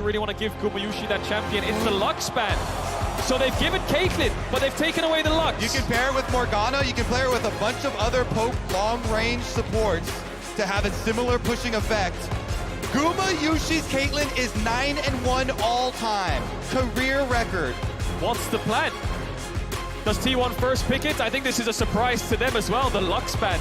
really want to give Gumayushi that champion. It's the Lux ban. So they've given Caitlyn, but they've taken away the Lux. You can pair it with Morgana, you can pair it with a bunch of other poke long-range supports to have a similar pushing effect. Gumayushi's Caitlyn is 9-1 all-time, career record. What's the plan? Does T1 first pick it? I think this is a surprise to them as well, the Lux ban.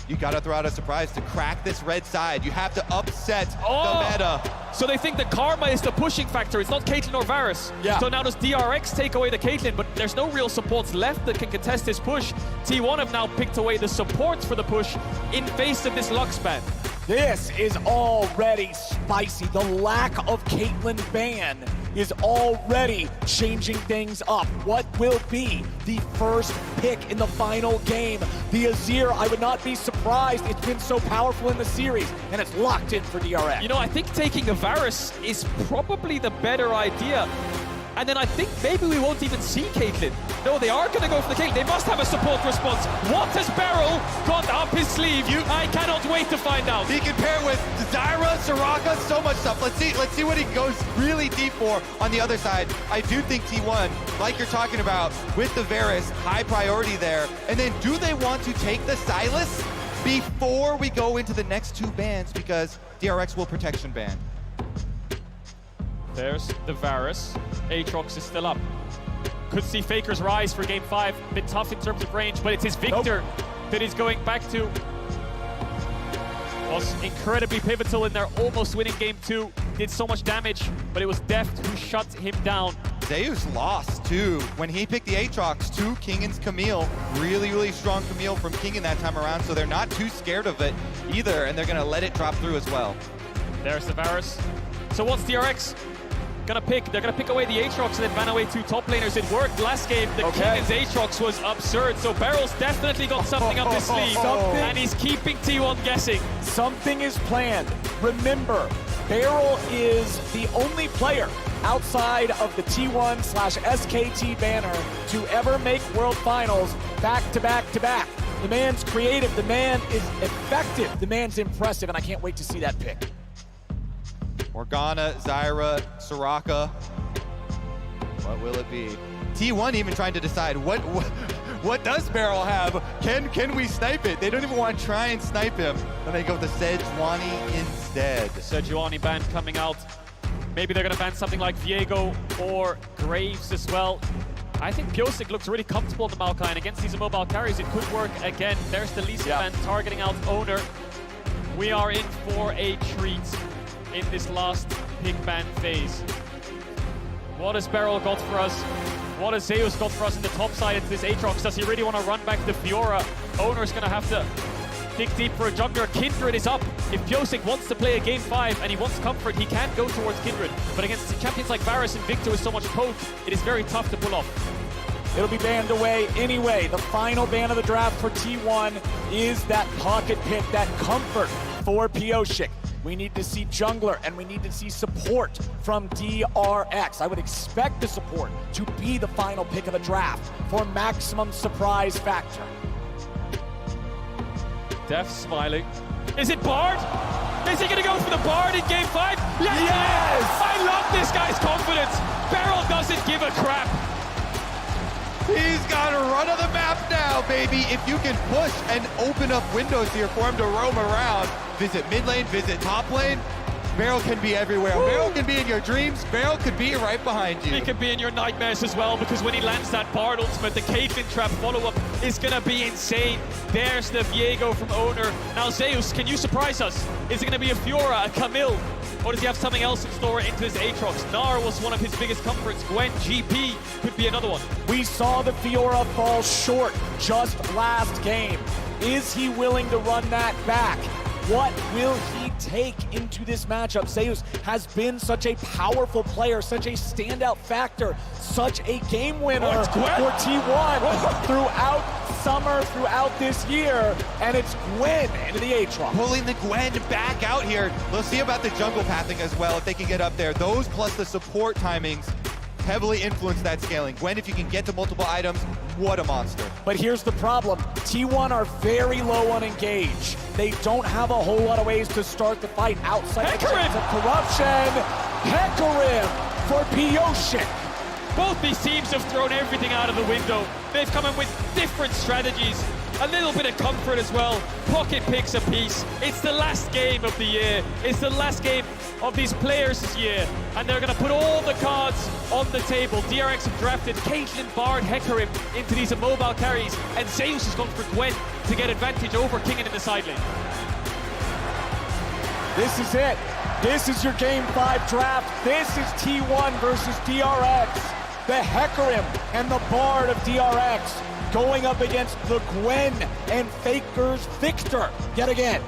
You gotta throw out a surprise to crack this red side. You have to upset the meta. So they think the Karma is the pushing factor. It's not Caitlyn or Varus. Yeah. So now does DRX take away the Caitlyn, but there's no real supports left that can contest this push. T1 have now picked away the supports for the push in face of this Lux ban. This is already spicy. The lack of Caitlyn ban is already changing things up. What will be the first pick in the final game? The Azir, I would not be surprised. It's been so powerful in the series, and it's locked in for DRX. You know, I think taking a Varus is probably the better idea. And then I think maybe we won't even see Caitlyn. No, they are going to go for the Caitlyn. They must have a support response. What has Beryl got up his sleeve? I cannot wait to find out. He can pair with Zyra, Soraka, so much stuff. Let's see what he goes really deep for on the other side. I do think T1, like you're talking about, with the Varus, high priority there. And then do they want to take the Sylas before we go into the next two bans? Because DRX will protection ban. There's the Varus. Aatrox is still up. Could see Faker's rise for game 5. Bit tough in terms of range, but it's his Victor that he's going back to. Was incredibly pivotal in their almost winning game 2. Did so much damage, but it was Deft who shut him down. Zeus lost too. When he picked the Aatrox to Kingan's Camille, really strong Camille from Kingan that time around, so they're not too scared of it either, and they're gonna let it drop through as well. There's the Varus. So what's DRX gonna pick? They're gonna pick away the Aatrox and then ban away 2 top laners. It worked last game. The Kingan's Aatrox was absurd. So Beryl's definitely got something up his sleeve. And he's keeping T1 guessing. Something is planned. Remember, Beryl is the only player outside of the T1/SKT banner to ever make World Finals back to back to back. The man's creative, the man is effective, the man's impressive, and I can't wait to see that pick. Morgana, Zyra, Soraka. What will it be? T1 even trying to decide what does Beryl have? Can we snipe it? They don't even want to try and snipe him. And they go with the Sejuani instead. The Sejuani ban coming out. Maybe they're going to ban something like Viego or Graves as well. I think Pyosik looks really comfortable on the Maokai, and against these mobile carries, it could work again. There's the Lisa ban targeting out Owner. We are in for a treat in this last pick ban phase. What has Beryl got for us? What has Zeus got for us in the top side into this Aatrox? Does he really want to run back the Fiora? Owner's going to have to dig deep for a jungler. Kindred is up. If Pyosik wants to play a game 5 and he wants comfort, he can go towards Kindred. But against champions like Varus and Victor with so much poke, it is very tough to pull off. It'll be banned away anyway. The final ban of the draft for T1 is that pocket pick, that comfort for Pyosik. We need to see jungler, and we need to see support from DRX. I would expect the support to be the final pick of the draft for maximum surprise factor. Def smiling. Is it Bard? Is he gonna go for the Bard in game 5? Yes! I love this guy's confidence. Beryl doesn't give a crap. He's got a run of the map now, baby. If you can push and open up windows here for him to roam around, visit mid lane, visit top lane, Beryl can be everywhere. Woo! Beryl can be in your dreams. Beryl could be right behind you. He could be in your nightmares as well, because when he lands that Bard ultimate, the Caitlyn trap follow-up is gonna be insane. There's the Viego from Owner. Now Zeus, can you surprise us? Is it gonna be a Fiora, a Camille? Or does he have something else in store into this Aatrox? Gnar was one of his biggest comforts. Gwen, GP could be another one. We saw the Fiora fall short just last game. Is he willing to run that back? What will he take into this matchup? Zeus has been such a powerful player, such a standout factor, such a game winner for T1 throughout summer, throughout this year, and it's Gwen into the Aatrox. Pulling the Gwen back out here. We'll see about the jungle pathing as well, if they can get up there. Those plus the support timings heavily influence that scaling. Gwen, if you can get to multiple items, what a monster. But here's the problem. T1 are very low on engage. They don't have a whole lot of ways to start the fight outside the chance of corruption. Hecarim for Piosik. Both these teams have thrown everything out of the window. They've come in with different strategies. A little bit of comfort as well. Pocket picks a piece. It's the last game of the year. It's the last game of these players' year. And they're going to put all the cards on the table. DRX have drafted Caitlyn, Bard, Hecarim into these immobile carries. And Zeus has gone for Gwen to get advantage over Kingen in the side lane. This is it. This is your Game 5 draft. This is T1 versus DRX. The Hecarim and the Bard of DRX going up against the Gwen and Faker's Victor yet again.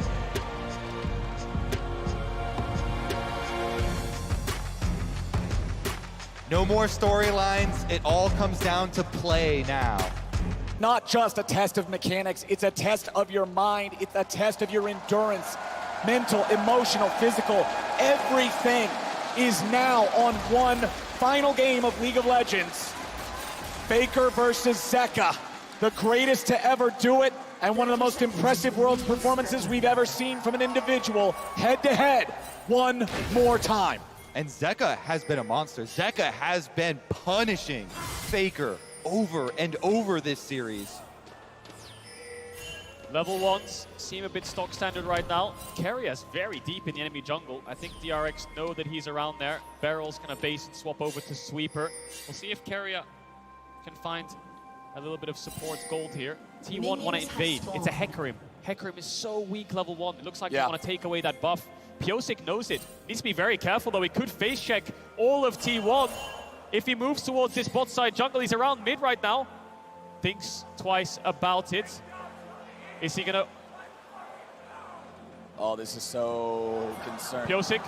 No more storylines. It all comes down to play now. Not just a test of mechanics, it's a test of your mind, it's a test of your endurance, mental, emotional, physical. Everything is now on one final game of League of Legends. Faker versus Zeka, the greatest to ever do it, and one of the most impressive Worlds performances we've ever seen from an individual, head-to-head, one more time. And Zeka has been a monster. Zeka has been punishing Faker over and over this series. Level 1s seem a bit stock standard right now. Keria very deep in the enemy jungle. I think DRX know that he's around there. Barrel's gonna base and swap over to Sweeper. We'll see if Keria can find a little bit of support gold here. T1 want to invade. It's a Hecarim. Hecarim is so weak level 1. It looks like they want to take away that buff. Piosik knows it. Needs to be very careful though. He could face check all of T1. If he moves towards this bot side jungle, he's around mid right now. Thinks twice about it. Is he gonna... Oh, this is so concerning. Piosik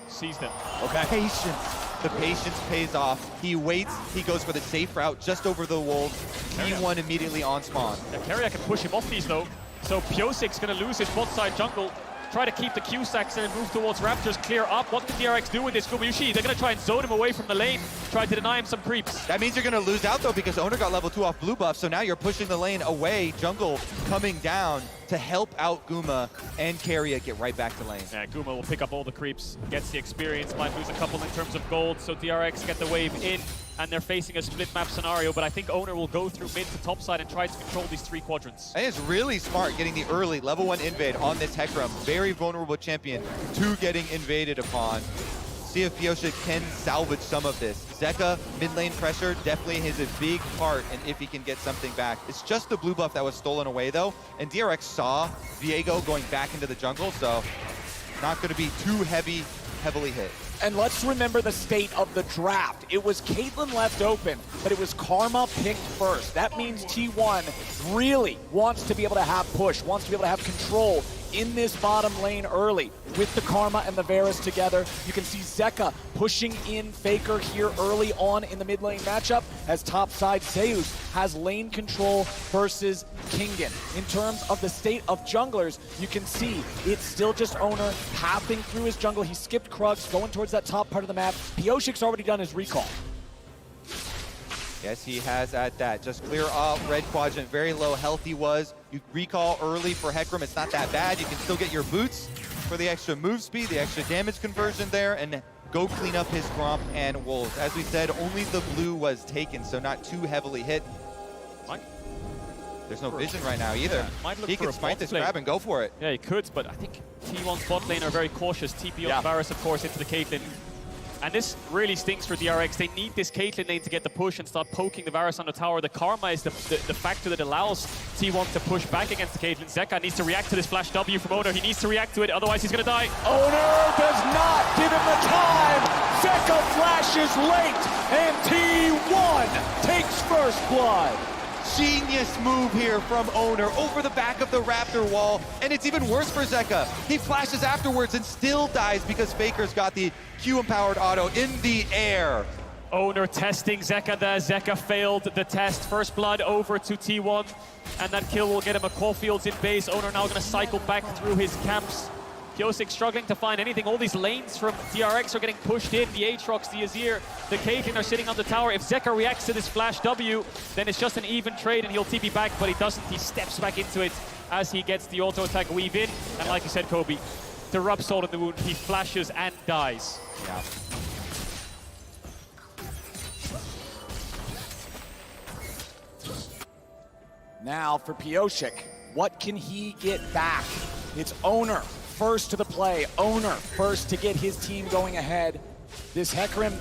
sees them. Okay. Patience. The patience pays off. He waits. He goes for the safe route just over the wolves. T1 immediately on spawn. Yeah, Keria can push him off these though. So Piosik's gonna lose his bot side jungle. Try to keep the Q stacks and move towards Raptors, clear up. What can DRX do with this? Gumayushi, they're gonna try and zone him away from the lane, try to deny him some creeps. That means you're gonna lose out though because Owner got level 2 off blue buff, so now you're pushing the lane away. Jungle coming down to help out Guma and Keria get right back to lane. Yeah, Guma will pick up all the creeps, gets the experience, might lose a couple in terms of gold, so DRX get the wave in, and they're facing a split map scenario, but I think Owner will go through mid to top side and try to control these 3 quadrants. And it's really smart getting the early level 1 invade on this Hecarim. Very vulnerable champion to getting invaded upon. See if Piosik can salvage some of this. Zeka, mid lane pressure, definitely is a big part in if he can get something back. It's just the blue buff that was stolen away though, and DRX saw Viego going back into the jungle, so not going to be too heavily hit. And let's remember the state of the draft. It was Caitlyn left open, but it was Karma picked first. That means T1 really wants to be able to have push, wants to be able to have control in this bottom lane early. With the Karma and the Varus together, you can see Zeka pushing in Faker here early on in the mid lane matchup as topside Zeus has lane control versus Kingen. In terms of the state of junglers, you can see it's still just Owner pathing through his jungle. He skipped Krugs, going towards that top part of the map. Piosik's already done his recall. Yes, he has at that. Just clear off red quadrant. Very low health he was. You recall early for Hecarim. It's not that bad. You can still get your boots for the extra move speed, the extra damage conversion there, and go clean up his Gromp and Wolves. As we said, only the blue was taken, so not too heavily hit. There's no vision right now either. Might look He for can a smite bot this lane. grab and go for it. Yeah, he could, but I think T1's bot lane are very cautious. TP on Varus, of course, into the Caitlyn. And this really stinks for DRX. They need this Caitlyn lane to get the push and start poking the Varus on the tower. The Karma is the factor that allows T1 to push back against the Caitlyn. Zeka needs to react to this flash W from Owner. He needs to react to it, otherwise he's gonna die. Owner does not give him the time. Zeka flashes late, and T1 takes first blood. Genius move here from Owner over the back of the Raptor wall, and it's even worse for Zeka. He flashes afterwards and still dies because Faker's got the Q-empowered auto in the air. Owner testing Zeka there. Zeka failed the test. First blood over to T1, and that kill will get him a Caulfield's in base. Owner now gonna cycle back through his camps. Piosik struggling to find anything. All these lanes from DRX are getting pushed in. The Aatrox, the Azir, the Caitlyn are sitting on the tower. If Zeka reacts to this flash W, then it's just an even trade and he'll TP back, but he doesn't. He steps back into it as he gets the auto attack weave in. And like you said, Kobe, the rub salt in the wound, he flashes and dies. Yeah. Now for Piosik, what can he get back? It's Owner first to the play. Owner first to get his team going ahead. This Hecarim,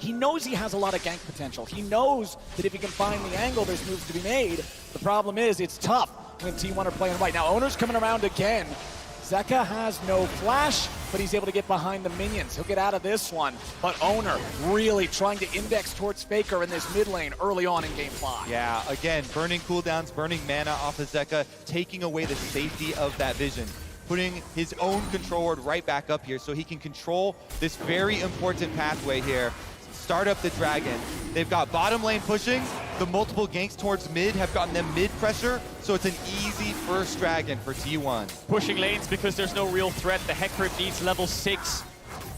he knows he has a lot of gank potential. He knows that if he can find the angle, there's moves to be made. The problem is it's tough when T1 are playing right. Now Owner's coming around again. Zeka has no flash, but he's able to get behind the minions. He'll get out of this one, but Owner really trying to index towards Faker in this mid lane early on in game 5. Yeah, again, burning cooldowns, burning mana off of Zeka, taking away the safety of that vision, putting his own control ward right back up here so he can control this very important pathway here. Start up the dragon. They've got bottom lane pushing. The multiple ganks towards mid have gotten them mid pressure, so it's an easy first dragon for T1. Pushing lanes because there's no real threat. The Hecarim needs level 6.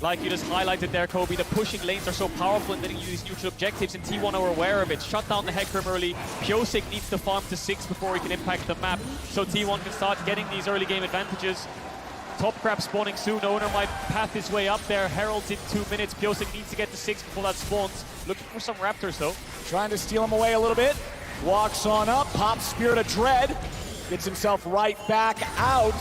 Like you just highlighted there, Kobe, the pushing lanes are so powerful in letting you use neutral objectives, and T1 are aware of it. Shut down the Hecarim early. Piosik needs to farm to 6 before he can impact the map, so T1 can start getting these early game advantages. Top crab spawning soon. Owner might path his way up there. Herald's in 2 minutes. Piosik needs to get to 6 before that spawns. Looking for some Raptors though. Trying to steal him away a little bit. Walks on up, pops Spirit of Dread. Gets himself right back out.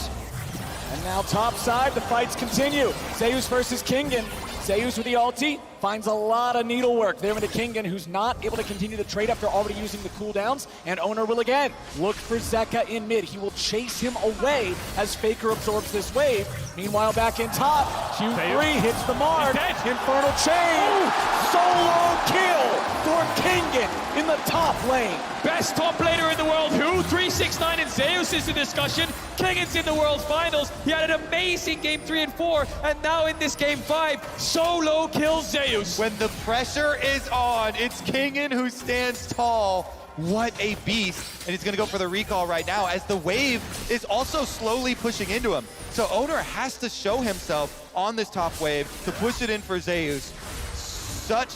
And now top side, the fights continue. Zeus versus Kingen. Zeus with the ulti finds a lot of needlework there into Kingen, who's not able to continue the trade after already using the cooldowns. And Owner will again look for Zeka in mid. He will chase him away as Faker absorbs this wave. Meanwhile, back in top, Q3 hits the mark. Infernal Chain. Solo kill for Kingen in the top lane. Best top laner in the world, who? 369 and Zeus is the discussion. Kingen's in the World Finals. He had an amazing game 3 and 4, and now in this game 5, solo kills Zeus. When the pressure is on, it's Kingen who stands tall. What a beast. And he's gonna go for the recall right now as the wave is also slowly pushing into him. So Owner has to show himself on this top wave to push it in for Zeus. Such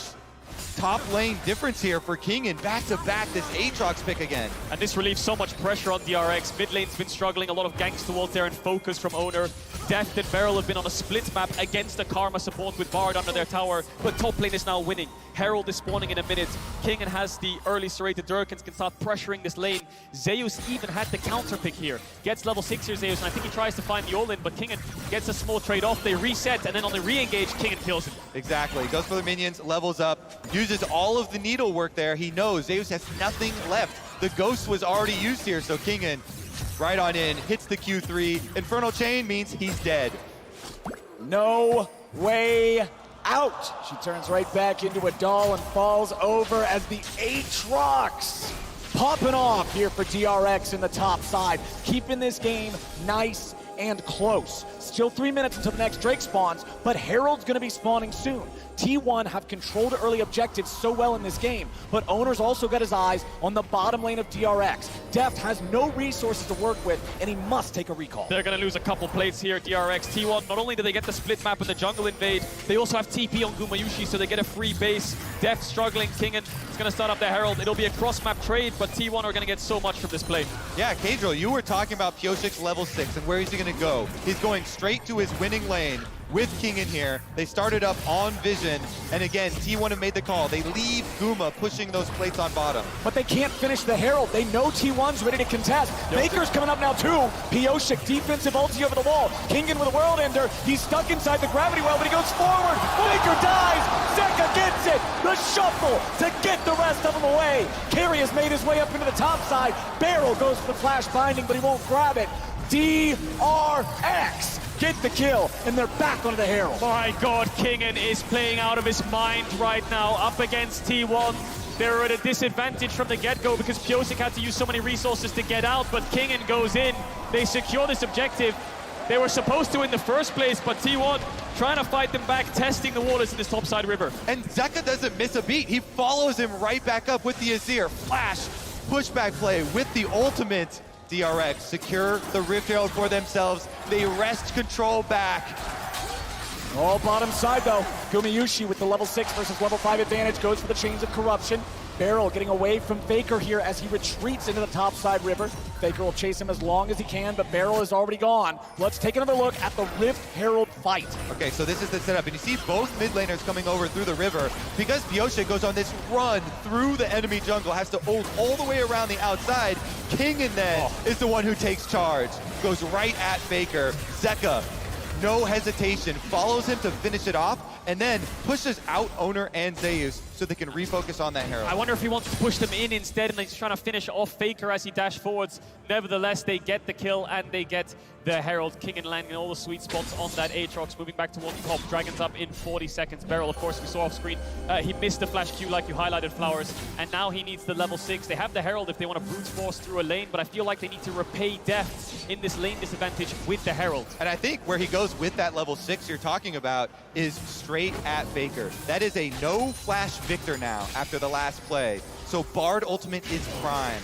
top lane difference here for Kingen. Back to back, this Aatrox pick again. And this relieves so much pressure on DRX. Mid lane's been struggling, a lot of ganks towards there and focus from Owner. Deft and Beryl have been on a split map against the Karma support with Bard under their tower, but top lane is now winning. Herald is spawning in a minute. Kingen has the early serrated Durkins, can start pressuring this lane. Zeus even had the counter pick here. Gets level 6 here, Zeus, and I think he tries to find the all-in, but Kingen gets a small trade off. They reset, and then on the re-engage, Kingen kills him. Exactly, goes for the minions, levels up, uses all of the needlework there. He knows Zeus has nothing left. The Ghost was already used here, so Kingen right on in, hits the Q3. Infernal Chain means he's dead. No way out. She turns right back into a doll and falls over as the Aatrox popping off here for DRX in the top side, keeping this game nice and close. Still 3 minutes until the next Drake spawns, but Herald's gonna be spawning soon. T1 have controlled early objectives so well in this game, but Owner's also got his eyes on the bottom lane of DRX. Deft has no resources to work with, and he must take a recall. They're going to lose a couple plates here, DRX. T1, not only do they get the split map with the jungle invade, they also have TP on Gumayushi, so they get a free base. Deft struggling, Kingen is going to start up the Herald. It'll be a cross-map trade, but T1 are going to get so much from this play. Yeah, Kadril, you were talking about Piosik's level 6 and where is he going to go? He's going straight to his winning lane with Kingen here. They started up on Vision, and again, T1 have made the call. They leave Guma pushing those plates on bottom. But they can't finish the Herald. They know T1's ready to contest. Baker's coming up now too. Piosik, defensive ulti over the wall. Kingen with a World Ender. He's stuck inside the gravity well, but he goes forward. Baker dies. Zeka gets it. The shuffle to get the rest of them away. Carry has made his way up into the top side. Beryl goes for the flash binding, but he won't grab it. DRX get the kill, and they're back onto the Herald. My God, Kingen is playing out of his mind right now, up against T1. They're at a disadvantage from the get-go because Piosik had to use so many resources to get out, but Kingen goes in. They secure this objective. They were supposed to in the first place, but T1 trying to fight them back, testing the waters in this topside river. And Zeka doesn't miss a beat. He follows him right back up with the Azir. Flash, pushback play with the ultimate. DRX secure the Rift Herald for themselves. They wrest control back. All bottom side though. Gumiyushi with the level 6 versus level 5 advantage goes for the Chains of Corruption. Beryl getting away from Faker here as he retreats into the top side river. Faker will chase him as long as he can, but Beryl is already gone. Let's take another look at the Rift Herald fight. Okay, so this is the setup, and you see both mid laners coming over through the river. Because Pyosik goes on this run through the enemy jungle, has to ult all the way around the outside. Kingen then is the one who takes charge. Goes right at Faker. Zeka, no hesitation, follows him to finish it off, and then pushes out Owner and Zeus so they can refocus on that Herald. I wonder if he wants to push them in instead, and he's trying to finish off Faker as he dashed forwards. Nevertheless, they get the kill, and they get the Herald. King and landing all the sweet spots on that Aatrox, moving back towards the top. Dragons up in 40 seconds. Beryl, of course, we saw off screen. He missed the flash Q like you highlighted, Flowers, and now he needs the level 6. They have the Herald if they want to brute force through a lane, but I feel like they need to repay death in this lane disadvantage with the Herald. And I think where he goes with that level 6 you're talking about is straight at Faker. That is a no flash victor now after the last play. So Bard ultimate is prime.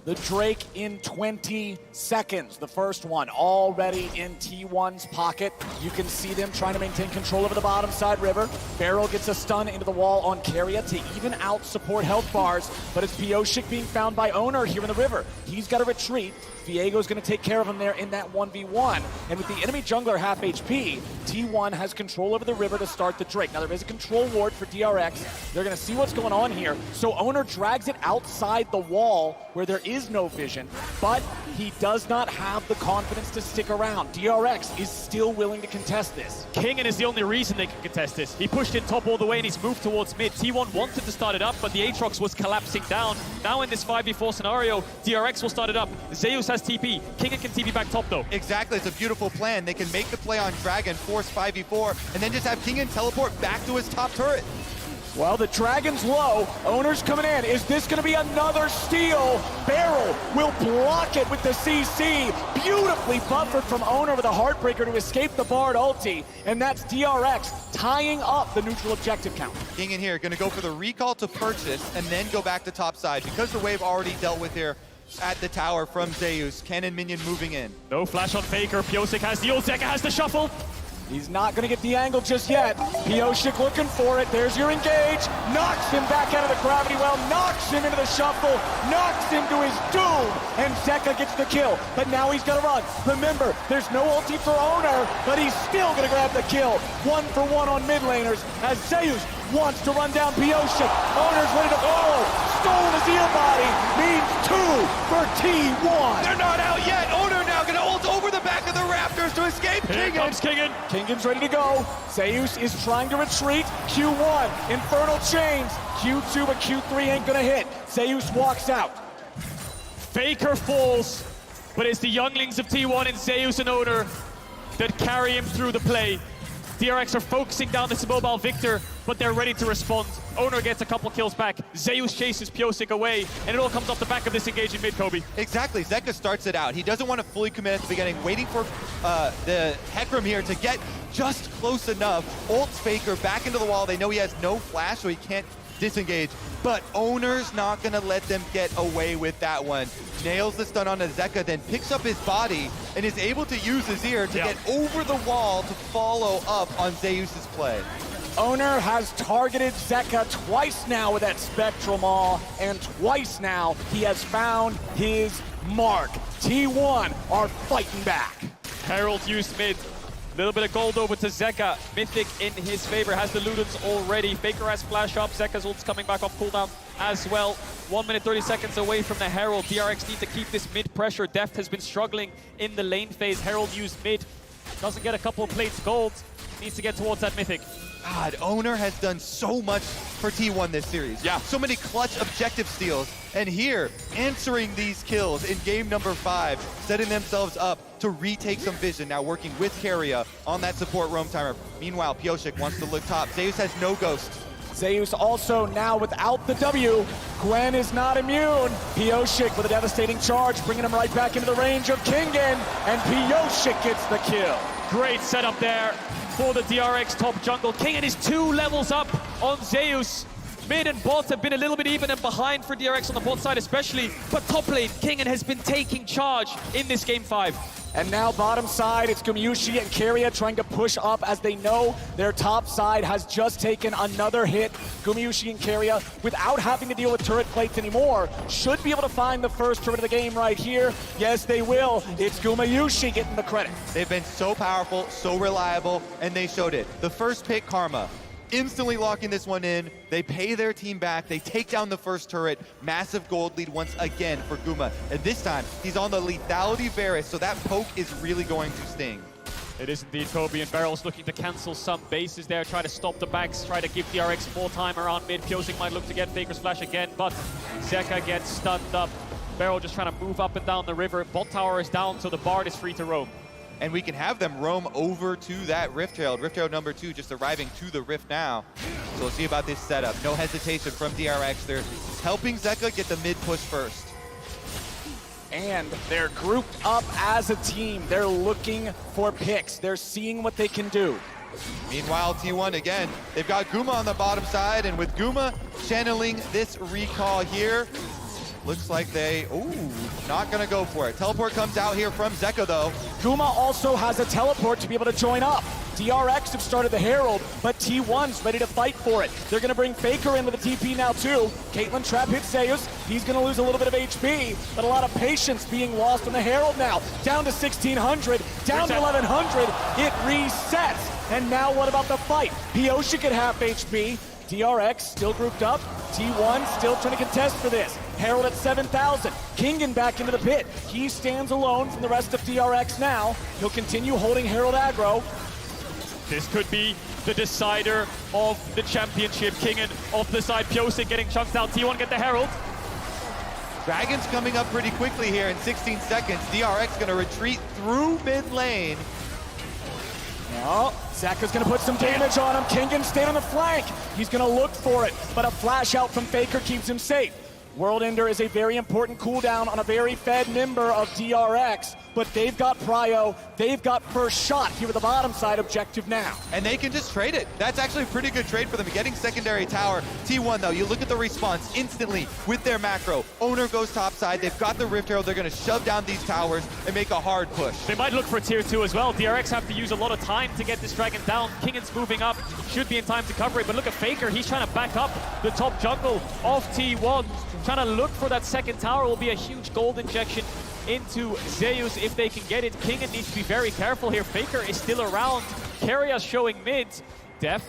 The Drake in 20 seconds. The first one already in T1's pocket. You can see them trying to maintain control over the bottom side river. Beryl gets a stun into the wall on Carrier to even out support health bars, but it's Pyosik being found by Owner here in the river. He's got to retreat. Viego's going to take care of him there in that 1v1. And with the enemy jungler half HP, T1 has control over the river to start the Drake. Now there is a control ward for DRX. They're going to see what's going on here. So Owner drags it outside the wall where there is no vision, but he does not have the confidence to stick around. DRX is still willing to contest this. Kingen is the only reason they can contest this. He pushed in top all the way and he's moved towards mid. T1 wanted to start it up, but the Aatrox was collapsing down. Now in this 5v4 scenario, DRX will start it up. Zeus has TP. Kingen can TP back top though. Exactly, it's a beautiful plan. They can make the play on Dragon, force 5v4, and then just have Kingen teleport back to his top turret. Well, the Dragon's low. Owner's coming in. Is this going to be another steal? Beryl will block it with the CC. Beautifully buffered from Owner with a Heartbreaker to escape the Bard ulti. And that's DRX tying up the neutral objective count. Kingen here, gonna go for the recall to purchase and then go back to top side. Because the wave already dealt with here at the tower from Zeus. Cannon minion moving in. No flash on Faker. Pyosik has the ult. Zeka has the shuffle. He's not going to get the angle just yet. Pyosik looking for it. There's your engage. Knocks him back out of the gravity well. Knocks him into the shuffle. Knocks him to his doom. And Zeka gets the kill. But now he's got to run. Remember, there's no ulti for Owner, but he's still going to grab the kill. 1-for-1 on mid laners as Zeus wants to run down Pyosik. Owner's ready to stole his ear body. Means 2 for T1. They're not out yet. Owner now gonna ult over the back of the Raptors to escape Here Kingen. comes Kingen. Kingen's ready to go. Zeus is trying to retreat. Q1, Infernal Chains. Q2, but Q3 ain't gonna hit. Zeus walks out. Faker falls, but it's the younglings of T1 and Zeus and Owner that carry him through the play. DRX are focusing down this immobile Victor, but they're ready to respond. Owner gets a couple kills back. Zeus chases Pyosik away, and it all comes off the back of this engage in mid, Kobe. Exactly, Zeka starts it out. He doesn't want to fully commit at the beginning, waiting for the Hecarim here to get just close enough. Ults Faker back into the wall. They know he has no flash, so he can't disengage. But Owner's not gonna let them get away with that one. Nails the stun onto Zeka, then picks up his body and is able to use his ear to get over the wall to follow up on Zeus's play. Owner has targeted Zeka twice now with that Spectral Maw, and twice now he has found his mark. T1 are fighting back. Herald used mid. Little bit of gold over to Zeka. Mythic in his favor, has the Ludens already. Faker has flash up. Zeka's ult's coming back off cooldown as well. 1 minute 30 seconds away from the Herald. DRX need to keep this mid pressure. Deft has been struggling in the lane phase. Herald used mid. Doesn't get a couple of plates gold. Needs to get towards that Mythic. God, Owner has done so much for T1 this series. Yeah. So many clutch objective steals. And here, answering these kills in game number 5, setting themselves up to retake some vision. Now working with Carrier on that support roam timer. Meanwhile, Pyosik wants to look top. Zeus has no ghost. Zeus also now without the W. Gwen is not immune. Pyosik with a devastating charge, bringing him right back into the range of Kingen. And Pyosik gets the kill. Great setup there for the DRX top jungle. Kingen is 2 levels up on Zeus. Mid and bot have been a little bit even and behind for DRX on the bot side especially, but top lane, Kingen has been taking charge in this game 5. And now bottom side, it's Gumayusi and Keria trying to push up as they know their top side has just taken another hit. Gumayusi and Keria, without having to deal with turret plates anymore, should be able to find the first turret of the game right here. Yes, they will. It's Gumayusi getting the credit. They've been so powerful, so reliable, and they showed it. The first pick, Karma, instantly locking this one in. They pay their team back. They take down the first turret. Massive gold lead once again for Guma. And this time, he's on the lethality Varus, so that poke is really going to sting. It is indeed Kobe, and Barrel's looking to cancel some bases there, try to stop the backs, try to give DRX more time around mid. Pyosik might look to get Faker's flash again, but Zeka gets stunned up. Barrel just trying to move up and down the river. Bot tower is down, so the Bard is free to roam. And we can have them roam over to that Rift Herald. Rift Herald number 2 just arriving to the Rift now. So we'll see about this setup. No hesitation from DRX. They're helping Zeka get the mid push first. And they're grouped up as a team. They're looking for picks. They're seeing what they can do. Meanwhile, T1 again, they've got Guma on the bottom side, and with Guma channeling this recall here, looks like they, not gonna go for it. Teleport comes out here from Zeka though. Guma also has a teleport to be able to join up. DRX have started the Herald, but T1's ready to fight for it. They're gonna bring Faker in with the TP now too. Caitlyn trap hits Zeus. He's gonna lose a little bit of HP, but a lot of patience being lost on the Herald now. Down to 1600, down to 1100. It resets. And now what about the fight? Pyosik at half HP. DRX still grouped up. T1 still trying to contest for this. Herald at 7,000. Kingen back into the pit. He stands alone from the rest of DRX now. He'll continue holding Herald aggro. This could be the decider of the championship. Kingen off the side, Pyosik getting chunked out. T1 get the Herald. Dragon's coming up pretty quickly here in 16 seconds. DRX gonna retreat through mid lane. Oh, Zeka's gonna put some damage on him. Kingen staying on the flank. He's gonna look for it, but a flash out from Faker keeps him safe. World Ender is a very important cooldown on a very fed member of DRX, but they've got prio, they've got first shot here with the bottom side objective now. And they can just trade it. That's actually a pretty good trade for them, getting secondary tower. T1 though, you look at the response instantly with their macro. Owner goes top side, they've got the Rift Herald, they're gonna shove down these towers and make a hard push. They might look for tier 2 as well. DRX have to use a lot of time to get this dragon down. Kingen's moving up, should be in time to cover it, but look at Faker, he's trying to back up the top jungle of T1. Trying to look for that second tower will be a huge gold injection into Zeus if they can get it. Kingen needs to be very careful here. Faker is still around. Keria showing mid. Deft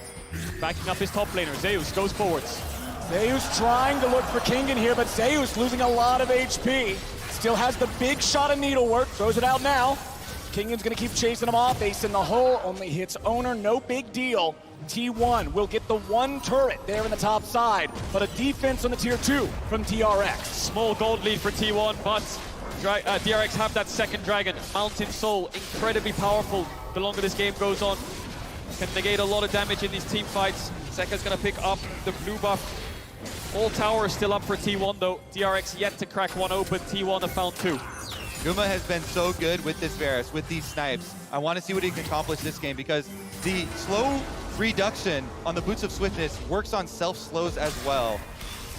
backing up his top laner. Zeus goes forwards. Zeus trying to look for Kingen here, but Zeus losing a lot of HP. Still has the big shot of needlework, throws it out now. Kingen's gonna keep chasing him off. Ace in the hole, only hits Owner, no big deal. T1 will get the one turret there in the top side, but a defense on the tier 2 from DRX. Small gold lead for T1, but DRX have that second dragon. Mountain Soul, incredibly powerful the longer this game goes on. Can negate a lot of damage in these team fights. Zeka's gonna pick up the blue buff. All towers still up for T1 though. DRX yet to crack one open. T1 have found 2. Guma has been so good with this Varus, with these snipes. I want to see what he can accomplish this game because the slow reduction on the Boots of Swiftness works on self-slows as well.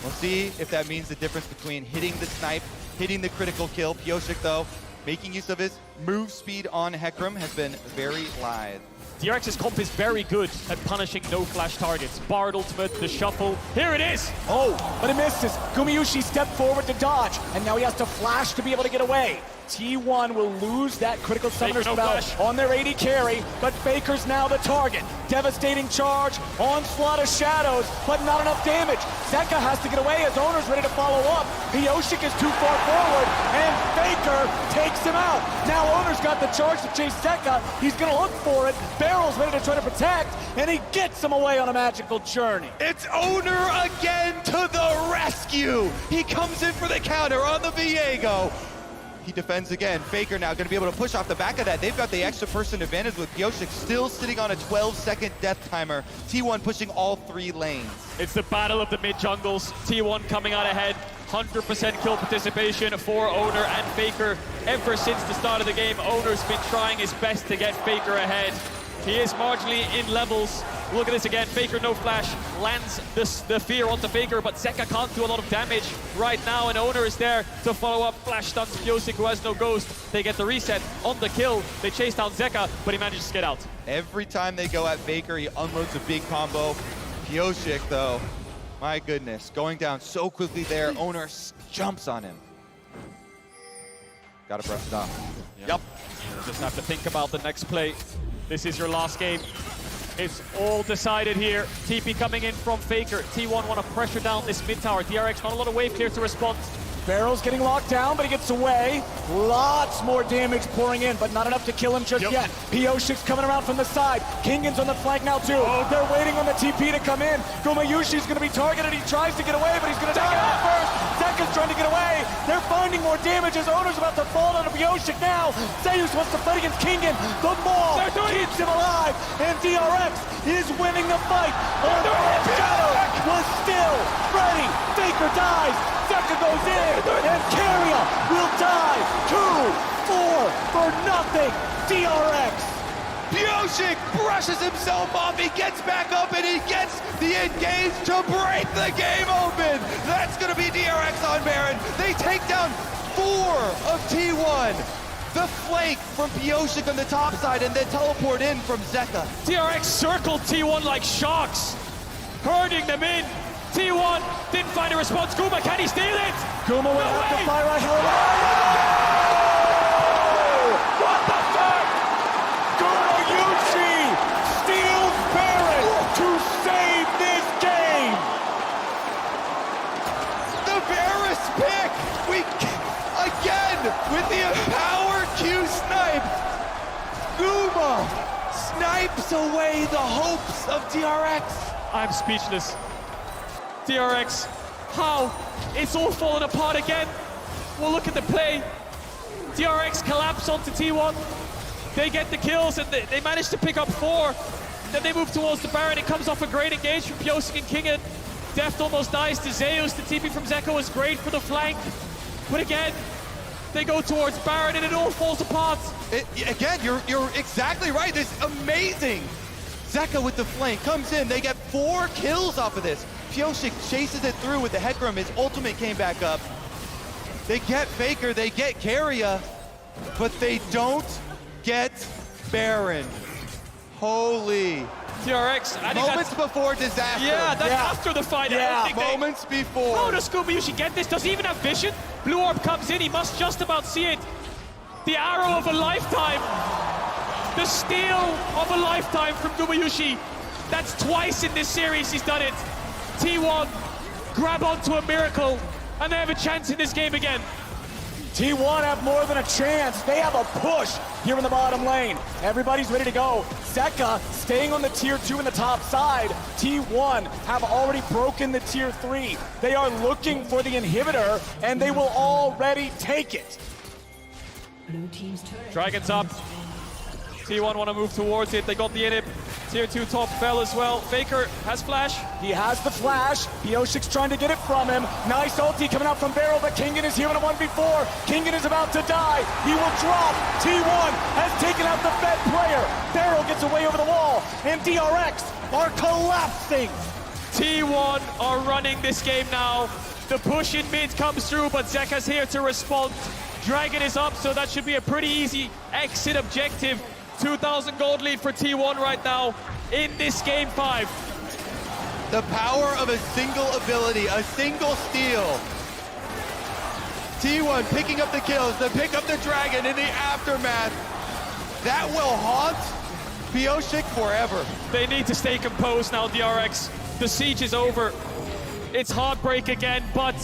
We'll see if that means the difference between hitting the snipe, hitting the critical kill. Pyosik, though, making use of his move speed on Hecarim has been very lithe. DRX's comp is very good at punishing no-flash targets. Bard ultimate, the shuffle. Here it is! Oh, but it misses. Gumayusi stepped forward to dodge, and now he has to flash to be able to get away. T1 will lose that critical summoner spell on their AD carry, but Faker's now the target. Devastating charge, onslaught of shadows, but not enough damage. Zeka has to get away as Owner's ready to follow up. Pyosik is too far forward, and Faker takes him out. Now Owner's got the charge to chase Zeka. He's gonna look for it. Barrel's ready to try to protect, and he gets him away on a magical journey. It's Owner again to the rescue. He comes in for the counter on the Viego. He defends again. Faker now going to be able to push off the back of that. They've got the extra person advantage with Pyosik still sitting on a 12-second death timer. T1 pushing all 3 lanes. It's the battle of the mid-jungles. T1 coming out ahead. 100% kill participation for Owner and Faker. Ever since the start of the game, Owner's been trying his best to get Faker ahead. He is marginally in levels. Look at this again. Faker no flash lands the fear onto Faker, but Zeka can't do a lot of damage right now, and Owner is there to follow up. Flash stuns Pyosik, who has no ghost. They get the reset on the kill. They chase down Zeka, but he manages to get out. Every time they go at Faker, he unloads a big combo. Pyosik, though, my goodness, going down so quickly there. Owner jumps on him. Gotta brush it off. Yep. Just have to think about the next play. This is your last game. It's all decided here. TP coming in from Faker. T1 want to pressure down this mid tower. DRX not a lot of wave clear to respond. Barrel's getting locked down, but he gets away. Lots more damage pouring in, but not enough to kill him just yet. Pyosik's coming around from the side. Kingan's on the flank now too. They're waiting on the TP to come in. Gumayushi's gonna be targeted. He tries to get away, but he's gonna die out first. Zeka's trying to get away. They're finding more damage as Owner's about to fall onto Pyosik now. Zeus wants to fight against Kingan. The ball keeps him alive, and DRX is winning the fight. Shadow was still ready. Faker dies. Zeka goes in, and Carrier will die. 2-4 for nothing. DRX. Pyosik brushes himself off, he gets back up, and he gets the engage to break the game open. That's gonna be DRX on Baron. They take down 4 of T1. The flank from Pyosik on the top side, and then teleport in from Zeka. DRX circled T1 like sharks, herding them in. T1 didn't find a response. Guma, can he steal it? Guma will have to fire a hell. What the fuck? Gumayushi steals Baron to save this game. The Varus pick! Again, with the empowered Q snipe, Guma snipes away the hopes of DRX. I'm speechless. DRX, how? It's all falling apart again. Well, look at the play. DRX collapse onto T1. They get the kills, and they manage to pick up 4. Then they move towards the Baron. It comes off a great engage from Pyosik and Kingan. Deft almost dies to Zeus. The TP from Zeka was great for the flank. But again, they go towards Baron, and it all falls apart. Again, you're exactly right. This is amazing. Zeka with the flank comes in. They get 4 kills off of this. Pyosik chases it through with the Headcrum. His ultimate came back up. They get Faker, they get Carrier, but they don't get Baron. Holy. DRX, I think moments before disaster. Yeah, that's after the fight. Yeah, moments before. How does Gumayushi get this? Does he even have vision? Blue Orb comes in, he must just about see it. The arrow of a lifetime. The steal of a lifetime from Gumayushi. That's twice in this series he's done it. T1 grab onto a miracle, and they have a chance in this game again. T1 have more than a chance. They have a push here in the bottom lane. Everybody's ready to go. Zeka staying on the tier 2 in the top side. T1 have already broken the tier 3. They are looking for the inhibitor, and they will already take it. Blue team's turret. Dragon's up. T1 want to move towards it. They got the inhib. Tier 2 top fell as well. Faker has flash. He has the flash. Pyosik's trying to get it from him. Nice ulti coming out from Barrel, but Kingan is here in a 1v4. Kingan is about to die. He will drop. T1 has taken out the Fed player. Barrel gets away over the wall, and DRX are collapsing. T1 are running this game now. The push in mid comes through, but Zeka's here to respond. Dragon is up, so that should be a pretty easy exit objective. 2,000 gold lead for T1 right now in this game 5. The power of a single ability, a single steal. T1 picking up the kills, to pick up the Dragon in the aftermath. That will haunt Pyosik forever. They need to stay composed now, DRX. The siege is over. It's heartbreak again, but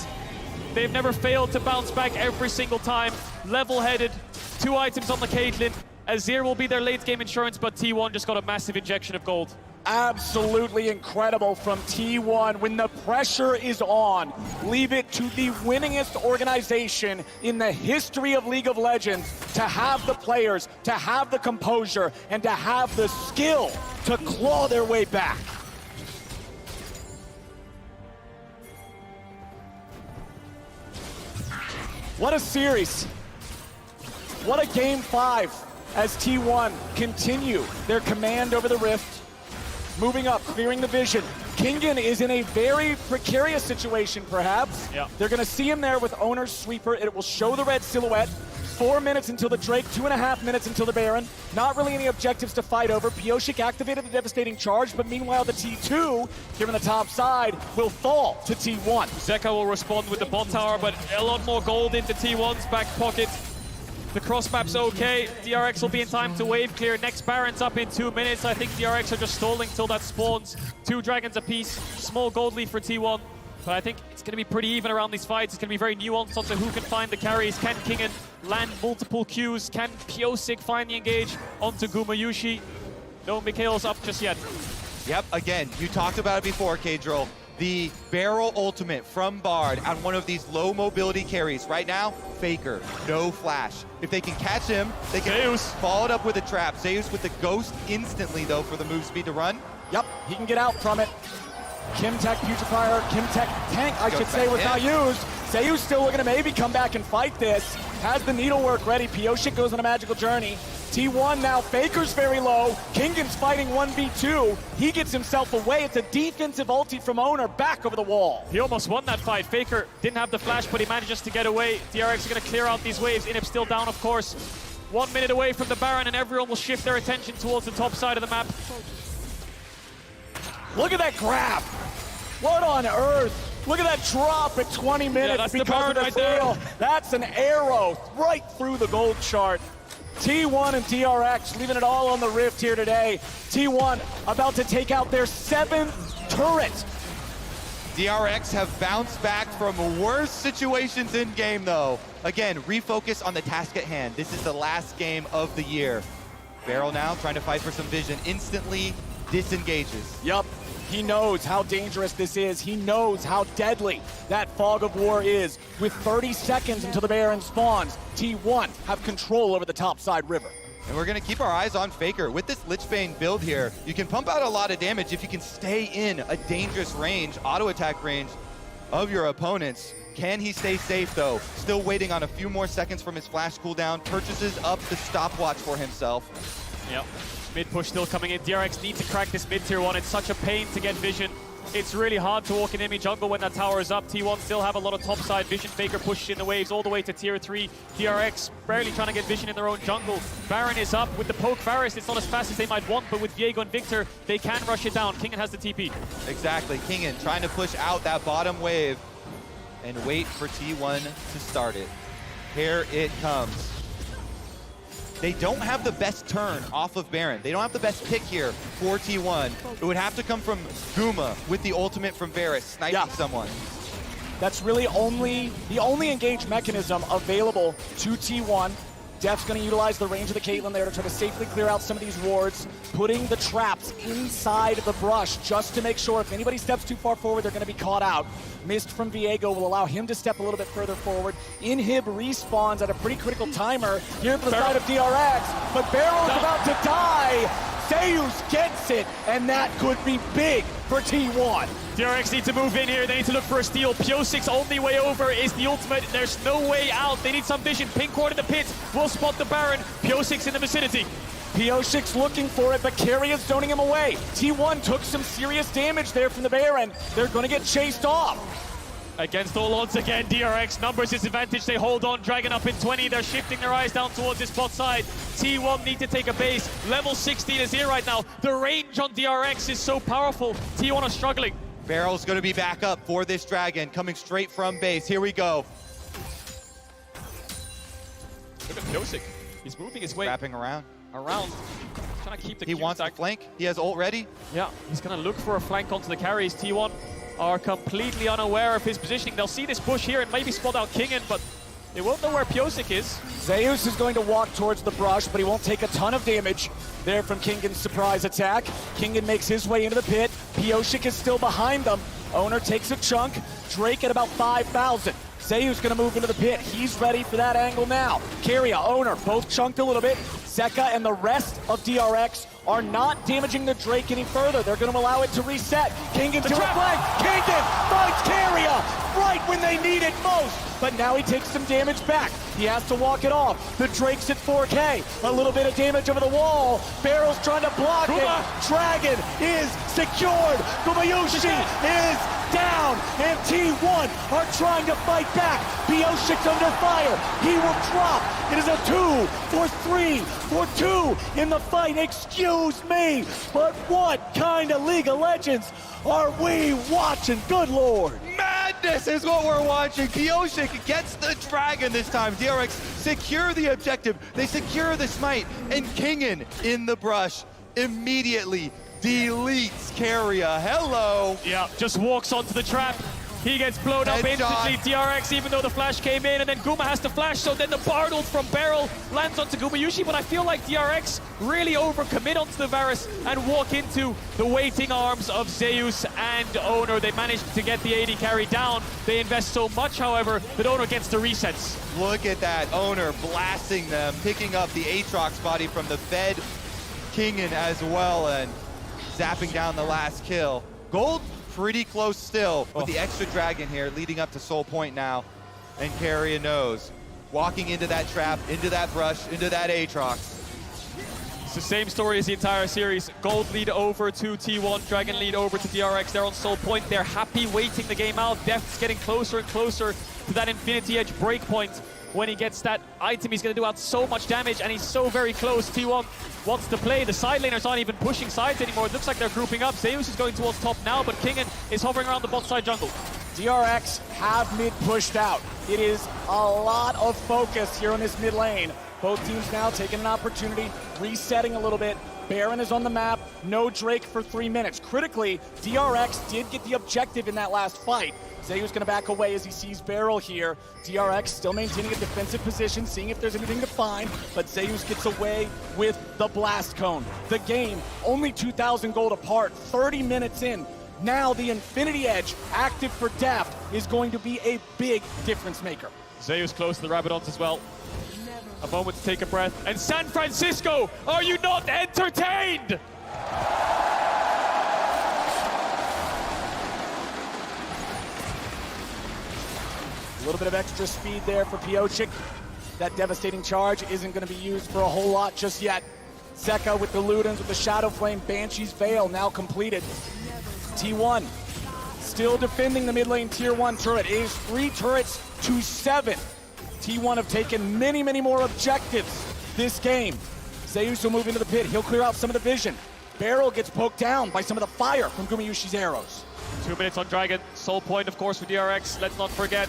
they've never failed to bounce back every single time. Level-headed, 2 items on the Caitlyn. Azir will be their late-game insurance, but T1 just got a massive injection of gold. Absolutely incredible from T1. When the pressure is on, leave it to the winningest organization in the history of League of Legends to have the players, to have the composure, and to have the skill to claw their way back. What a series. What a game 5. as T1 continue their command over the rift. Moving up, clearing the vision. Kingen is in a very precarious situation, perhaps. Yeah. They're going to see him there with Owner's Sweeper. It will show the red silhouette. 4 minutes until the Drake, 2.5 minutes until the Baron. Not really any objectives to fight over. Pyosik activated the devastating charge, but meanwhile the T2, here on the top side, will fall to T1. Zeka will respond with the bot tower, but a lot more gold into T1's back pocket. The cross map's okay. DRX will be in time to wave clear. Next Baron's up in 2 minutes. I think DRX are just stalling till that spawns. 2 dragons apiece. Small gold lead for T1. But I think it's going to be pretty even around these fights. It's going to be very nuanced onto who can find the carries. Can Kingen land multiple Qs? Can Pyosik find the engage onto Gumayushi? No Mikhail's up just yet. Yep, again, you talked about it before, K-Drill. The barrel ultimate from Bard on one of these low mobility carries. Right now, Faker, no flash. If they can catch him, they can Zeus. follow it up with a trap. Zeus with the ghost instantly, though, for the move speed to run. Yep, he can get out from it. Kimtech Putrefier, Kimtech Tank, I should say, was back not in. used. Zeus still looking to maybe come back and fight this. Has the needlework ready. Pyosik goes on a magical journey. T1 now, Faker's very low. Kingen's fighting 1v2. He gets himself away. It's a defensive ulti from Owner back over the wall. He almost won that fight. Faker didn't have the flash, but he manages to get away. DRX are going to clear out these waves. Inhib still down, of course. 1 minute away from the Baron, and everyone will shift their attention towards the top side of the map. Look at that grab. What on earth? Look at that drop at 20 minutes that's the because Baron of the right there. fail. That's an arrow right through the gold chart. T1 and DRX leaving it all on the rift here today. T1 about to take out their 7th turret. DRX have bounced back from worse situations in game, though. Again, refocus on the task at hand. This is the last game of the year. Barrel now trying to fight for some vision. Instantly disengages. Yup. He knows how dangerous this is. He knows how deadly that fog of war is. With 30 seconds until the Baron spawns, T1 have control over the topside river. And we're going to keep our eyes on Faker. With this Lichbane build here, you can pump out a lot of damage if you can stay in a dangerous range, auto attack range of your opponents. Can he stay safe, though? Still waiting on a few more seconds from his flash cooldown. Purchases up the stopwatch for himself. Yep. Mid push still coming in. DRX need to crack this mid tier 1. It's such a pain to get vision. It's really hard to walk in enemy jungle when that tower is up. T1 still have a lot of topside vision. Faker pushed in the waves all the way to tier 3. DRX barely trying to get vision in their own jungle. Baron is up with the poke Varus. It's not as fast as they might want, but with Viego and Victor, they can rush it down. Kingen has the TP. Exactly. Kingen trying to push out that bottom wave and wait for T1 to start it. Here it comes. They don't have the best turn off of Baron. They don't have the best pick here for T1. It would have to come from Guma with the ultimate from Varus, sniping someone. That's really the only engage mechanism available to T1. Def's going to utilize the range of the Caitlyn there to try to safely clear out some of these wards, putting the traps inside the brush just to make sure if anybody steps too far forward, they're going to be caught out. Mist from Viego will allow him to step a little bit further forward. Inhib respawns at a pretty critical timer here for the side of DRX, but Barrel's about to die. Zeus gets it, and that could be big for T1. DRX need to move in here. They need to look for a steal. Pyosik's only way over is the ultimate. There's no way out. They need some vision. Pink ward in the pit will spot the Baron. Pyosik's in the vicinity. Pyosik's looking for it, but Carry is zoning him away. T1 took some serious damage there from the Baron. They're going to get chased off. Against all odds again, DRX numbers disadvantage. They hold on, Dragon up in 20. They're shifting their eyes down towards this bot side. T1 need to take a base. Level 16 is here right now. The range on DRX is so powerful. T1 are struggling. Barrel's going to be back up for this Dragon, coming straight from base. Here we go. Look at Pyosik. He's moving his way Wrapping around. Trying to keep the He wants to flank. He has ult ready. Yeah, he's going to look for a flank onto the carries. T1 are completely unaware of his positioning. They'll see this push here and maybe spot out Kingen, but they won't know where Pyosik is. Zeus is going to walk towards the brush, but he won't take a ton of damage there from Kingen's surprise attack. Kingen makes his way into the pit. Pyosik is still behind them. Owner takes a chunk. Drake at about 5,000. Zeus gonna move into the pit. He's ready for that angle now. Carrier, Owner, both chunked a little bit. Zeka and the rest of DRX are not damaging the Drake any further. They're going to allow it to reset. Kingan to the flank. Kingan finds Carrier right when they need it most. But now he takes some damage back. He has to walk it off. The Drake's at 4K. A little bit of damage over the wall. Barrel's trying to block it. Dragon is secured. Gumayushi is down. And T1 are trying to fight back. Pioshik's under fire. He will drop. It is a 2 for 3 for 2 in the fight. Excuse me, but what kind of League of Legends are we watching? Good Lord. Madness is what we're watching. Pioshik gets the dragon this time. DRX secure the objective. They secure the smite. And Kingan in the brush immediately deletes Carrier. Hello. Yeah, just walks onto the trap. He gets blown up instantly, DRX, even though the flash came in, and then Guma has to flash, so then the Bard ult from Beryl lands onto Gumayushi, but I feel like DRX really overcommit onto the Varus and walk into the waiting arms of Zeus and Owner. They managed to get the AD carry down. They invest so much, however, that Owner gets the resets. Look at that, Owner blasting them, picking up the Aatrox body from the fed Kingan as well, and zapping down the last kill. Gold pretty close still with the extra dragon here leading up to Soul Point now. And Carrier knows. Walking into that trap, into that brush, into that Aatrox. It's the same story as the entire series. Gold lead over to T1, Dragon lead over to DRX. They're on Soul Point. They're happy waiting the game out. Death's getting closer and closer to that Infinity Edge breakpoint. When he gets that item, he's going to do out so much damage, and he's so very close. T1 wants to play. The side laners aren't even pushing sides anymore. It looks like they're grouping up. Zeus is going towards top now, but Kingan is hovering around the bot side jungle. DRX have mid pushed out. It is a lot of focus here on this mid lane. Both teams now taking an opportunity, resetting a little bit. Baron is on the map, no Drake for 3 minutes. Critically, DRX did get the objective in that last fight. Zeus gonna back away as he sees Beryl here. DRX still maintaining a defensive position, seeing if there's anything to find, but Zeus gets away with the blast cone. The game, only 2,000 gold apart, 30 minutes in. Now the Infinity Edge, active for Deft, is going to be a big difference maker. Zeus close to the Rabadons as well. A moment to take a breath. And San Francisco, are you not entertained? A little bit of extra speed there for Pioshik. That devastating charge isn't going to be used for a whole lot just yet. Zeka with the Ludens, with the Shadow Flame, Banshee's Veil now completed. T1 still defending the mid lane tier 1 turret. It is 3 turrets to 7. T1 have taken many, many more objectives this game. Zeus will move into the pit. He'll clear out some of the vision. Beryl gets poked down by some of the fire from Gumayushi's arrows. 2 minutes on Dragon. Soul Point, of course, for DRX. Let's not forget,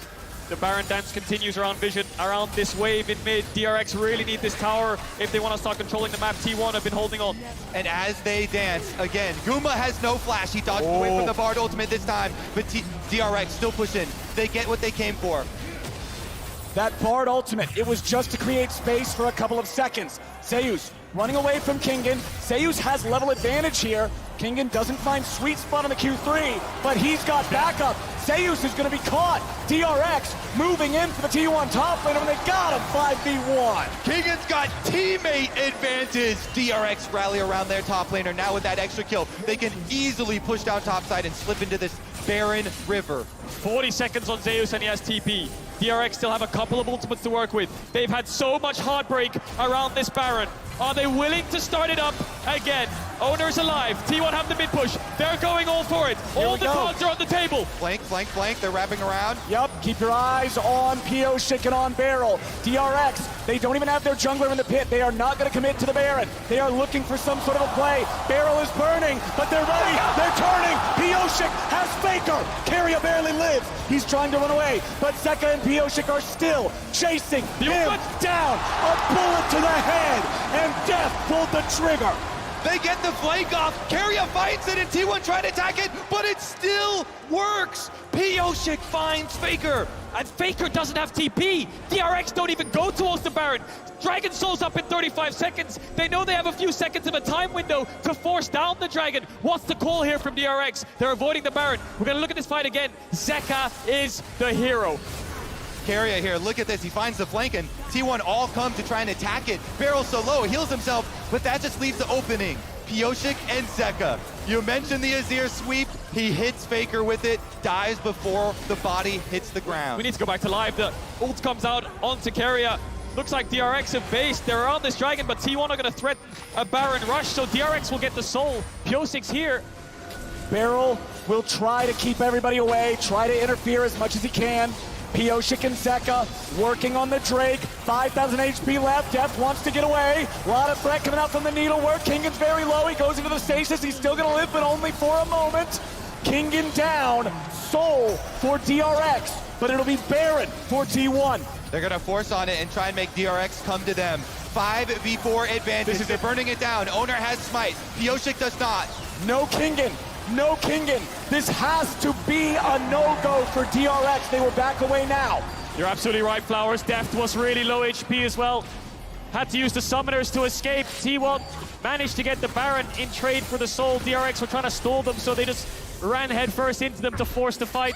the Baron dance continues around Vision, around this wave in mid. DRX really need this tower if they want to start controlling the map. T1 have been holding on. And as they dance, again, Guma has no flash. He dodged away from the Bard ultimate this time, but DRX still push in. They get what they came for. That Bard ultimate, it was just to create space for a couple of seconds. Zeus running away from Kingan. Zeus has level advantage here. Kingan doesn't find sweet spot on the Q3, but he's got backup. Zeus is going to be caught. DRX moving in for the T1 top laner, and they got him 5v1. Kingan's got teammate advantage. DRX rally around their top laner. Now with that extra kill, they can easily push down topside and slip into this barren river. 40 seconds on Zeus and he has TP. DRX still have a couple of ultimates to work with. They've had so much heartbreak around this Baron. Are they willing to start it up again? Owner's alive. T1 have the mid push. They're going all for it. All the cards are on the table. Flank, flank, flank. They're wrapping around. Yep, keep your eyes on Pioshik and on Beryl. DRX, they don't even have their jungler in the pit. They are not going to commit to the Baron. They are looking for some sort of a play. Beryl is burning, but they're ready. They're turning. Pioshik has Faker. Carrier barely lives. He's trying to run away, but Zeka and Pioshik are still chasing him down. A bullet to the head, and Death pulled the trigger. They get the flank off. Carrier finds it, and T1 tried to attack it, but it still works. Pioshik finds Faker. And Faker doesn't have TP. DRX don't even go towards the Baron. Dragon Soul's up in 35 seconds. They know they have a few seconds of a time window to force down the Dragon. What's the call here from DRX? They're avoiding the Baron. We're going to look at this fight again. Zeka is the hero. Keria here, look at this, he finds the flank and T1 all come to try and attack it. Barrel so low, heals himself, but that just leaves the opening. Pyosik and Zeka. You mentioned the Azir sweep, he hits Faker with it, dies before the body hits the ground. We need to go back to live. The ult comes out onto Keria. Looks like DRX have based. They're on this dragon, but T1 are going to threaten a Baron rush, so DRX will get the soul. Pyosik's here. Beryl will try to keep everybody away, try to interfere as much as he can. Pyosik and Zeka working on the Drake. 5,000 HP left. Deft wants to get away. A lot of threat coming out from the needlework. Kingan's very low. He goes into the stasis. He's still going to live, but only for a moment. Kingan down. Soul for DRX, but it'll be Baron for T1. They're gonna force on it and try and make DRX come to them. 5v4 advantage, they're burning it down. Owner has smite, Pyosik does not. No Kingan, no Kingan. This has to be a no-go for DRX. They will back away now. You're absolutely right, Flowers. Deft was really low HP as well. Had to use the summoners to escape. T1 managed to get the Baron in trade for the soul. DRX were trying to stall them, so they just ran headfirst into them to force the fight.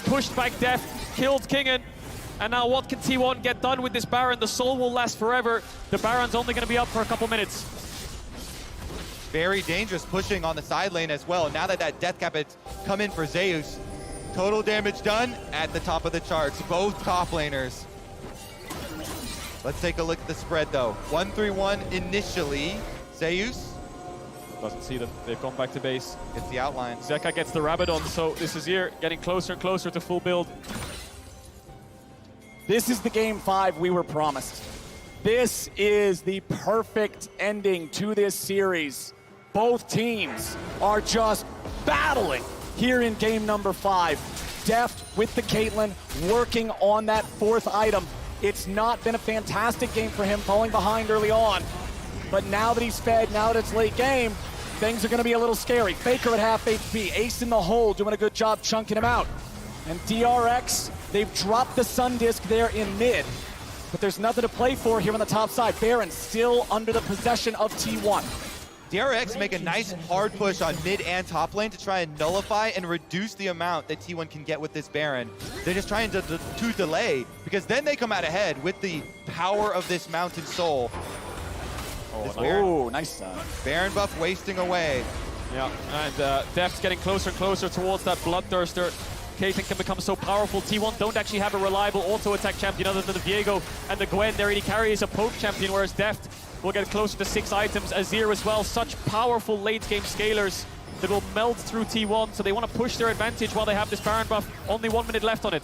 Pushed back Deft, killed Kingan. And now what can T1 get done with this Baron? The soul will last forever. The Baron's only going to be up for a couple minutes. Very dangerous pushing on the side lane as well. Now that that death cap has come in for Zeus, total damage done at the top of the charts. Both top laners. Let's take a look at the spread though. 1-3-1 initially. Zeus Doesn't see them. They've gone back to base. gets the outline. Zeka gets the Rabadon, so this is here getting closer and closer to full build. This is the game 5 we were promised. This is the perfect ending to this series. Both teams are just battling here in game number 5. Deft with the Caitlyn working on that 4th item. It's not been a fantastic game for him, falling behind early on. But now that he's fed, now that it's late game, things are going to be a little scary. Faker at half HP, Ace in the hole, doing a good job chunking him out. And DRX, they've dropped the Sun Disc there in mid, but there's nothing to play for here on the top side. Baron still under the possession of T1. DRX make a nice hard push on mid and top lane to try and nullify and reduce the amount that T1 can get with this Baron. They're just trying to delay, because then they come out ahead with the power of this Mountain Soul. Oh, nice. Baron buff wasting away. Yeah, and Deft's getting closer and closer towards that Bloodthirster. Caitlyn can become so powerful. T1 don't actually have a reliable auto-attack champion other than the Viego and the Gwen. Their AD carry is a poke champion, whereas Deft will get closer to 6 items. Azir as well. Such powerful late-game scalers that will melt through T1, so they want to push their advantage while they have this Baron buff. Only 1 minute left on it.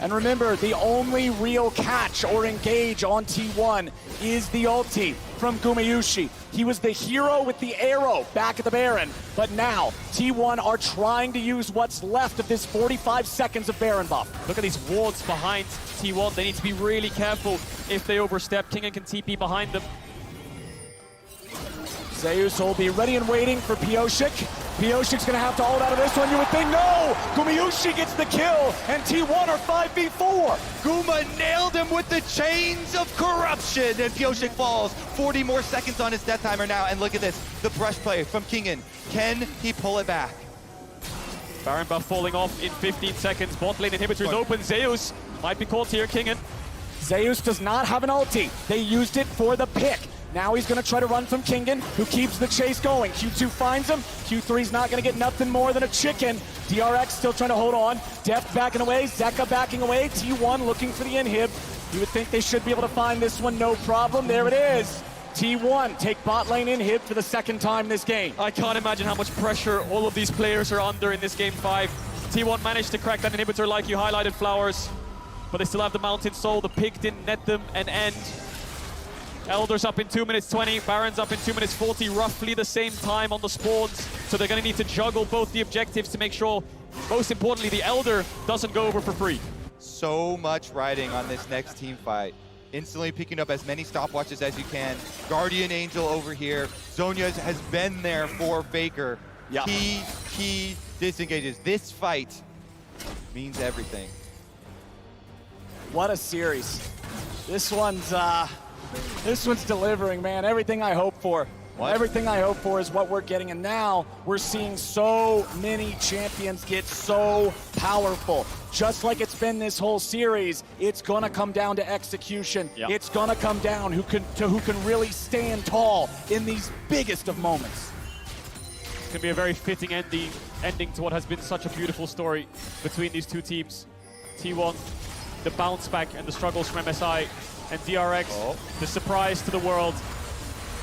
And remember, the only real catch or engage on T1 is the ulti from Gumayushi. He was the hero with the arrow back at the Baron, but now T1 are trying to use what's left of this 45 seconds of Baron buff. Look at these wards behind T1. They need to be really careful if they overstep. Kingan can TP behind them. Zeus will be ready and waiting for Pyosik. Pyosik's gonna have to ult out of this one, you would think. No! Gumayushi gets the kill, and T1 are 5v4. Guma nailed him with the chains of corruption, and Pyosik falls. 40 more seconds on his death timer now, and look at this, the brush play from Kingan. Can he pull it back? Baron buff falling off in 15 seconds. Bot lane inhibitors open. Zeus might be caught here, Kingan. Zeus does not have an ulti. They used it for the pick. Now he's gonna try to run from Kingan, who keeps the chase going. Q2 finds him. Q3's not gonna get nothing more than a chicken. DRX still trying to hold on. Deft backing away, Zeka backing away. T1 looking for the inhib. You would think they should be able to find this one, no problem. There it is. T1 take bot lane inhib for the 2nd time this game. I can't imagine how much pressure all of these players are under in this game 5. T1 managed to crack that inhibitor like you highlighted, Flowers. But they still have the Mountain Soul. The pick didn't net them an end. Elder's up in 2 minutes 20, Baron's up in 2 minutes 40, roughly the same time on the spawns. So they're going to need to juggle both the objectives to make sure, most importantly, the Elder doesn't go over for free. So much riding on this next team fight. Instantly picking up as many stopwatches as you can. Guardian Angel over here. Zhonya has been there for Faker. Yeah. Key disengages. This fight means everything. What a series. This one's delivering, man. Everything I hoped for. Everything I hope for is what we're getting, and now we're seeing so many champions get so powerful. Just like it's been this whole series, it's gonna come down to execution. Yep. It's gonna come down who can really stand tall in these biggest of moments. It's going to be a very fitting ending to what has been such a beautiful story between these two teams. T1, the bounce back and the struggles from MSI, and DRX, the surprise to the world.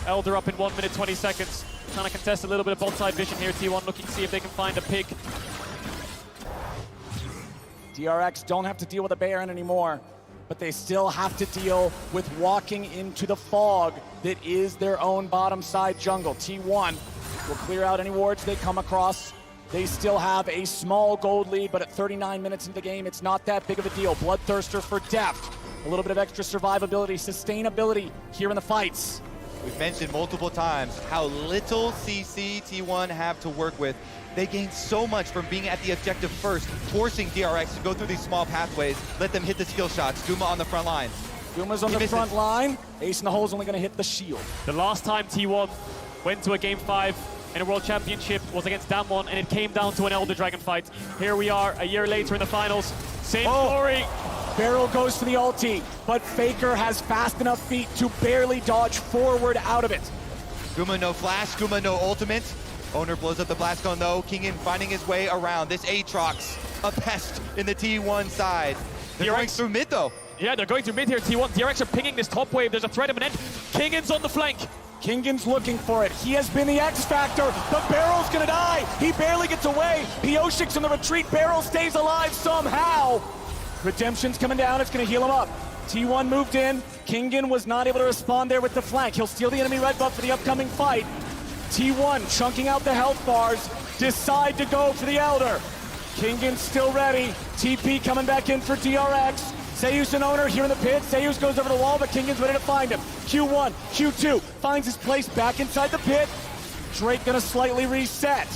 Elder up in 1 minute 20 seconds. Trying to contest a little bit of both side vision here. T1 looking to see if they can find a pick. DRX don't have to deal with a Baron anymore, but they still have to deal with walking into the fog that is their own bottom side jungle. T1 will clear out any wards they come across. They still have a small gold lead, but at 39 minutes into the game, it's not that big of a deal. Bloodthirster for depth. A little bit of extra survivability, sustainability here in the fights. We've mentioned multiple times how little CC T1 have to work with. They gain so much from being at the objective first, forcing DRX to go through these small pathways, let them hit the skill shots. Guma on the front line. Guma's on the front line. Ace in the hole is only going to hit the shield. The last time T1 went to a Game 5 in a World Championship was against Damwon, and it came down to an Elder Dragon fight. Here we are, a year later in the finals. Same story. Barrel goes for the ulti, but Faker has fast enough feet to barely dodge forward out of it. Guma no flash, Guma no ultimate. Owner blows up the blast cone though. Kingin finding his way around. This Aatrox, a pest in the T1 side. They're going through mid though. Yeah, they're going through mid here, T1. DRX are pinging this top wave. There's a threat of an end. Kingin's on the flank. Kingin's looking for it. He has been the X factor. The Barrel's gonna die. He barely gets away. Pioshik's in the retreat. Barrel stays alive somehow. Redemption's coming down. It's gonna heal him up. T1 moved in. Kingin was not able to respond there with the flank. He'll steal the enemy red buff for the upcoming fight. T1 chunking out the health bars. Decide to go for the Elder. Kingin's still ready. TP coming back in for DRX. Seiyus and Owner here in the pit. Seiyus goes over the wall, but Kingin's ready to find him. Q1, Q2 finds his place back inside the pit. Drake gonna slightly reset.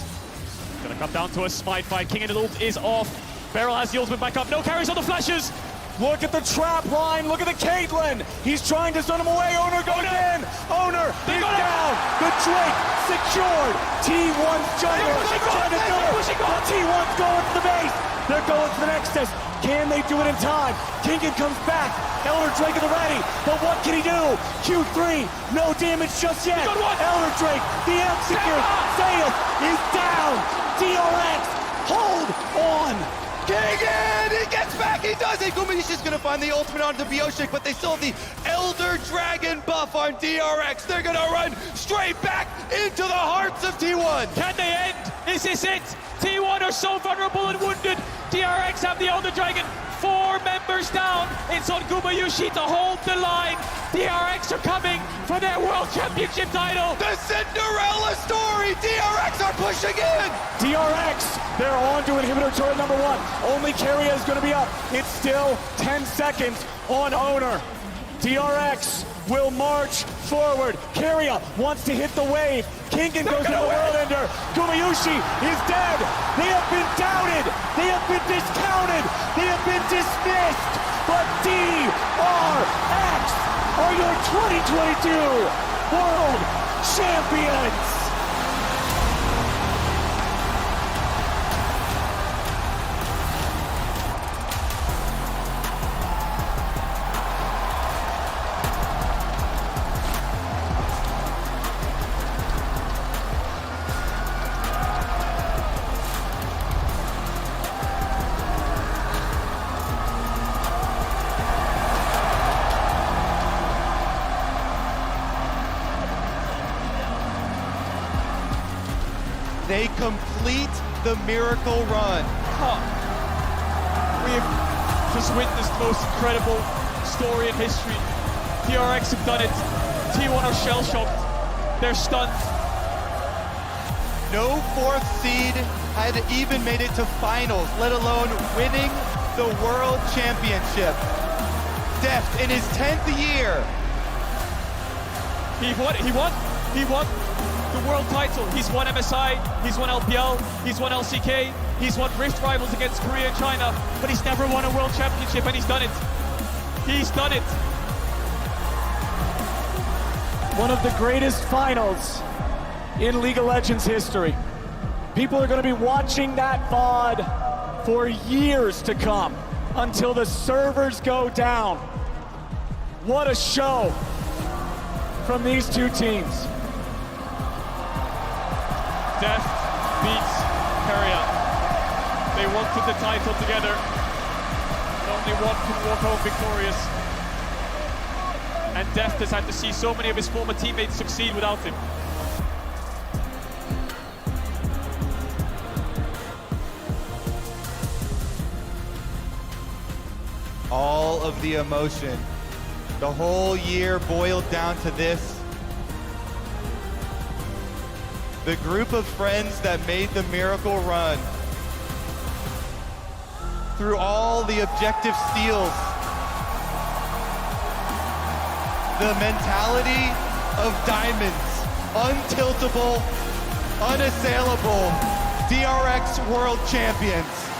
Gonna come down to a smite fight. Kingin ult is off. Barrel has the ultimate back up. No carries on the flashes. Look at the trap line. Look at the Caitlyn. He's trying to stun him away. Owner goes in. Owner is down. The Drake secured. T1's jungle trying to do it. T1's going for the base. They're going for the Nexus. Can they do it in time? Kingin comes back. Elder Drake at the ready. But what can he do? Q3. No damage just yet. Elder Drake. The execute. Sales is down. DRX. Hold on. Kingin! He gets back, he does it! Gumi's just gonna find the ultimate onto Pioshik, but they still have the Elder Dragon buff on DRX. They're gonna run straight back into the hearts of T1. Can they end? Is this it? T1 are so vulnerable and wounded. DRX have the Elder Dragon. 4 members down. It's on Gumayushi to hold the line. DRX are coming for their World Championship title. The Cinderella story! DRX are pushing in! DRX, they're on to inhibitor turret number 1. Only Carrier is going to be up. It's still 10 seconds on Owner. DRX will march forward. Carrier wants to hit the wave. Kingin goes to the world ender. Gumayushi is dead. They have been doubted. They have been discounted. They have been dismissed. But DRX are your 2022 World Champions. They complete the miracle run. We've just witnessed the most incredible story in history. DRX have done it. T1 are shell-shocked. They're stunned. No 4th seed had even made it to finals, let alone winning the World Championship. Deft in his 10th year. He won the world title. He's won MSI, he's won LPL, he's won LCK, he's won Rift Rivals against Korea and China, but he's never won a world championship, and he's done it. He's done it. One of the greatest finals in League of Legends history. People are going to be watching that VOD for years to come until the servers go down. What a show from these two teams. Deft beats Keria. They wanted the title together, but only one can walk home victorious. And Deft has had to see so many of his former teammates succeed without him. All of the emotion, the whole year boiled down to this. The group of friends that made the miracle run through all the objective steals. The mentality of diamonds, untiltable, unassailable, DRX World Champions.